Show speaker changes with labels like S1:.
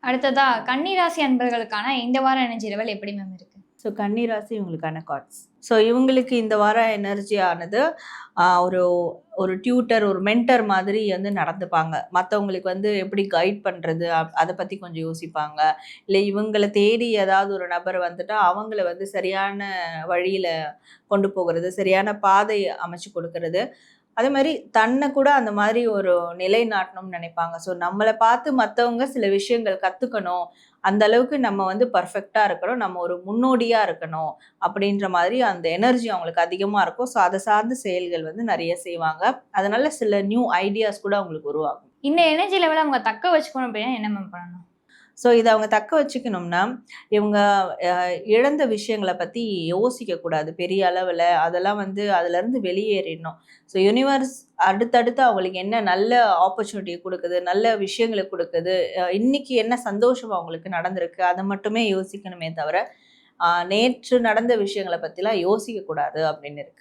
S1: அடுத்ததா கன்னிராசி அன்பர்களுக்கான இந்த வார எனர்ஜி லெவல் எப்படி மேம் இருக்கு?
S2: ஸோ கன்னிராசி இவங்களுக்கான கார்ட்ஸ். ஸோ இவங்களுக்கு இந்த வார எனர்ஜி ஆனது ஒரு ஒரு டியூட்டர், ஒரு மென்டர் மாதிரி வந்து நடந்துப்பாங்க. மற்றவங்களுக்கு வந்து எப்படி கைட் பண்ணுறது அதை பற்றி கொஞ்சம் யோசிப்பாங்க. இல்லை இவங்களை தேடி ஏதாவது ஒரு நபர் வந்துட்டா அவங்கள வந்து சரியான வழியில் கொண்டு போகிறது, சரியான பாதை அமைச்சு கொடுக்கறது. அதே மாதிரி தன்னை கூட அந்த மாதிரி ஒரு நிலைநாட்டணும்னு நினைப்பாங்க. ஸோ நம்மளை பார்த்து மற்றவங்க சில விஷயங்கள் கற்றுக்கணும், அந்த அளவுக்கு நம்ம வந்து பர்ஃபெக்டாக இருக்கணும், நம்ம ஒரு முன்னோடியாக இருக்கணும் அப்படின்ற மாதிரி அந்த எனர்ஜி அவங்களுக்கு அதிகமாக இருக்கும். ஸோ அதை சார்ந்த செயல்கள் வந்து நிறைய செய்வாங்க. அதனால சில நியூ ஐடியாஸ் கூட அவங்களுக்கு உருவாகும்.
S1: இந்த எனர்ஜி லெவலை அவங்க தக்க வச்சுக்கணும் அப்படின்னா என்ன மேம் பண்ணணும்?
S2: ஸோ இதை அவங்க தக்க வச்சுக்கணும்னா இவங்க இழந்த விஷயங்களை பற்றி யோசிக்கக்கூடாது பெரிய அளவில். அதெல்லாம் வந்து அதுலேருந்து வெளியேறிடணும். ஸோ யூனிவர்ஸ் அடுத்தடுத்து அவங்களுக்கு என்ன நல்ல ஆப்பர்ச்சுனிட்டியை கொடுக்குது, நல்ல விஷயங்களை கொடுக்குது, இன்னைக்கு என்ன சந்தோஷம் அவங்களுக்கு நடந்திருக்கு, அதை மட்டுமே யோசிக்கணுமே தவிர நேற்று நடந்த விஷயங்களை பற்றிலாம் யோசிக்கக்கூடாது அப்படின்னு இருக்கு.